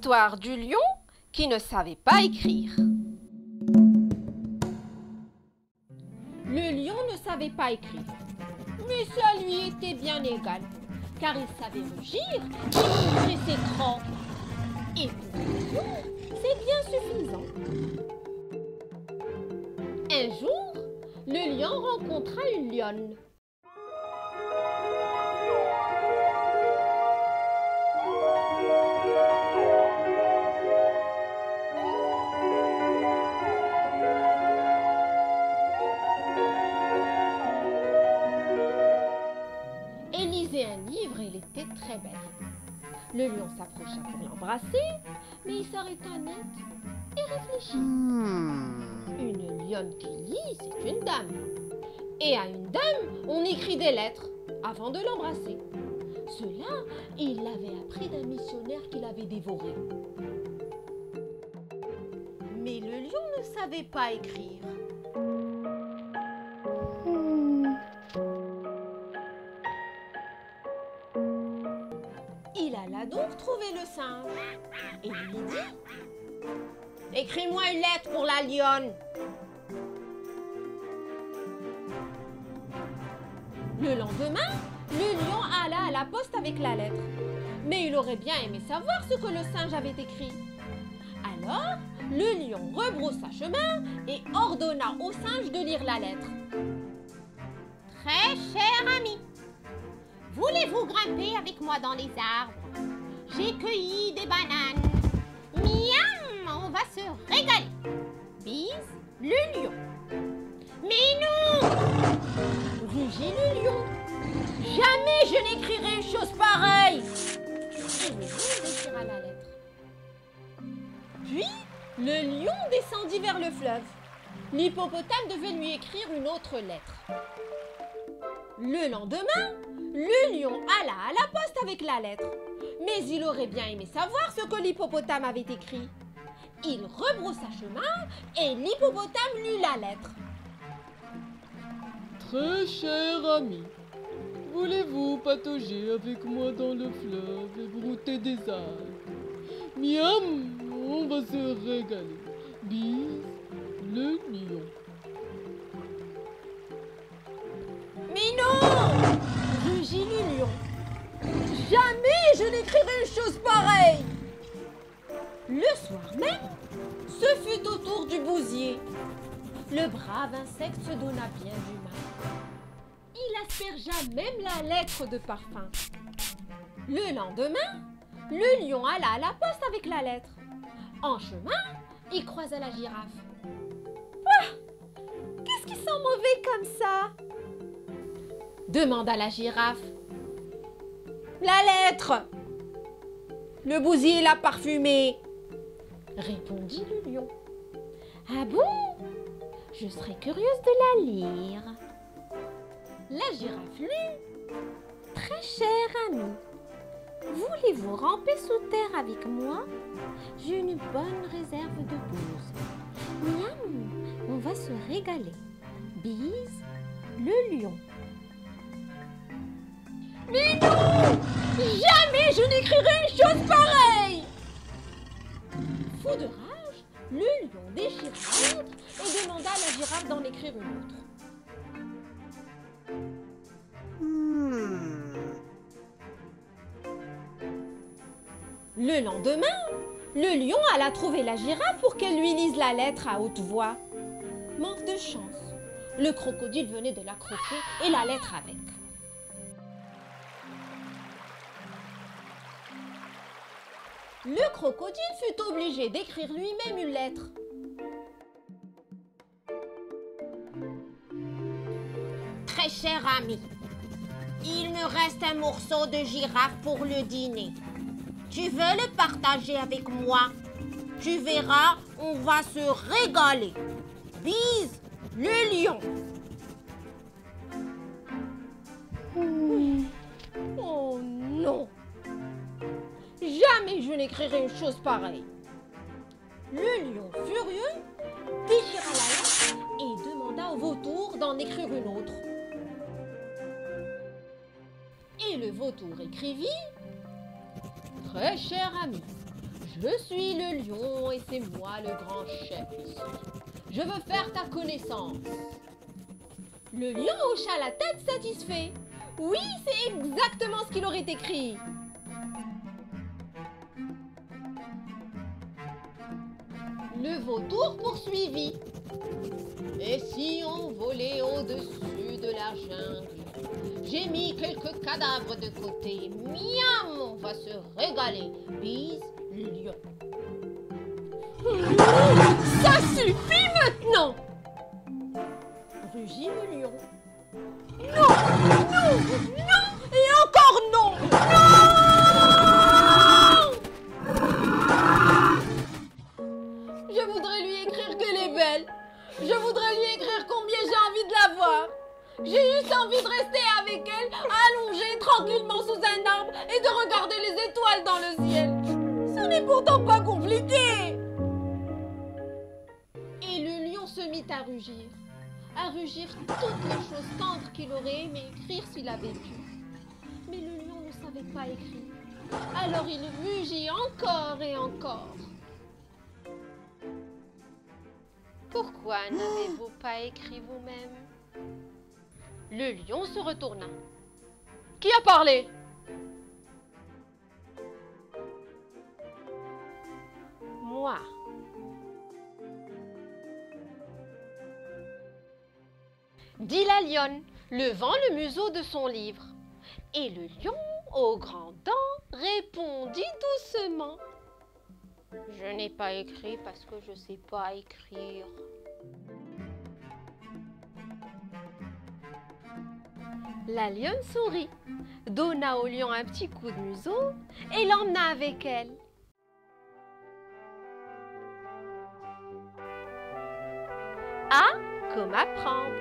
L'histoire du lion qui ne savait pas écrire. Le lion ne savait pas écrire, mais ça lui était bien égal, car il savait rugir et montrer ses crocs. Et pour le lion, c'est bien suffisant. Un jour, le lion rencontra une lionne. Elle lisait un livre et elle était très belle. Le lion s'approcha pour l'embrasser, mais il s'arrêta net et réfléchit. Une lionne qui lit, c'est une dame. Et à une dame, on écrit des lettres avant de l'embrasser. Cela, il l'avait appris d'un missionnaire qui l'avait dévoré. Mais le lion ne savait pas écrire. Il alla donc trouver le singe et lui dit « Écris-moi une lettre pour la lionne !» Le lendemain, le lion alla à la poste avec la lettre. Mais il aurait bien aimé savoir ce que le singe avait écrit. Alors, le lion rebroussa chemin et ordonna au singe de lire la lettre. « Très cher ami, voulez-vous grimper avec moi dans les arbres? J'ai cueilli des bananes. Miam, on va se régaler. Bise, le lion. » Mais non! Rugit le lion. Jamais je n'écrirai une chose pareille. Et le lion déchira la lettre. Puis, le lion descendit vers le fleuve. L'hippopotame devait lui écrire une autre lettre. Le lendemain, le lion alla à la poste avec la lettre. Mais il aurait bien aimé savoir ce que l'hippopotame avait écrit. Il rebroussa chemin et l'hippopotame lut la lettre. Très cher ami, voulez-vous patauger avec moi dans le fleuve et brouter des algues? Miam, on va se régaler. Bise, le lion. Mais non! Rugit le lion. Jamais je n'écrirai une chose pareille! Le soir même, ce fut au tour du bousier. Le brave insecte se donna bien du mal. Il aspergea même la lettre de parfum. Le lendemain, le lion alla à la poste avec la lettre. En chemin, il croisa la girafe. « Ah! Qu'est-ce qui sent mauvais comme ça ?» demanda la girafe. « La lettre! Le bousier l'a parfumée !» répondit le lion. « Ah bon? Je serais curieuse de la lire. » La girafe lut. « Très cher ami, voulez-vous ramper sous terre avec moi? J'ai une bonne réserve de bouse. Miam, on va se régaler. Bise, le lion. » Mais non! Jamais je n'écrirai une chose pareille! Fou de rage, le lion déchira la lettre et demanda à la girafe d'en écrire une autre. Le lendemain, le lion alla trouver la girafe pour qu'elle lui lise la lettre à haute voix. Manque de chance, le crocodile venait de la croquer et la lettre avec. Le crocodile fut obligé d'écrire lui-même une lettre. Très cher ami, il me reste un morceau de girafe pour le dîner. Tu veux le partager avec moi? Tu verras, on va se régaler. Bise, le lion. Oh non! Jamais je n'écrirai une chose pareille. Le lion furieux déchira la lettre et demanda au vautour d'en écrire une autre. Et le vautour écrivit « Très cher ami, Je suis le lion et c'est moi le grand chef ici. Je veux faire ta connaissance. Le lion hocha la tête satisfait. Oui, c'est exactement ce qu'il aurait écrit. Le vautour poursuivit. Et si on volait au-dessus de la jungle? J'ai mis quelques cadavres de côté. Miam, on va se régaler. Bise, lion. Ça suffit maintenant! Rugit le lion. Non, non, non, et encore non, non! Je voudrais lui écrire qu'elle est belle. Je voudrais lui écrire combien j'ai envie de la voir. J'ai juste envie de rester avec elle, allongée tranquillement sous un arbre et de regarder les étoiles dans le ciel. Ce n'est pourtant pas compliqué. Et le lion se mit à rugir toutes les choses tendres qu'il aurait aimé écrire s'il avait pu. Mais le lion ne savait pas écrire. Alors il rugit encore et encore. Pourquoi n'avez-vous pas écrit vous-même? Le lion se retourna. Qui a parlé? Moi. Dit la lionne, levant le museau de son livre. Et le lion, aux grandes dents, répondit doucement. Je n'ai pas écrit parce que je ne sais pas écrire. La lionne sourit, donna au lion un petit coup de museau et l'emmena avec elle. A comme apprendre.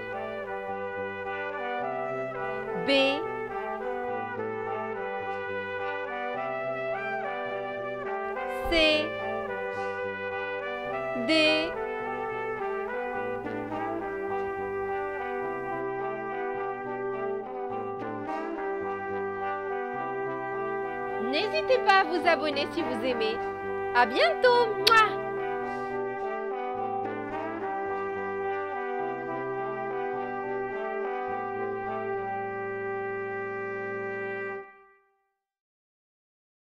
B. C. D. N'hésitez pas à vous abonner si vous aimez. À bientôt! Mouah.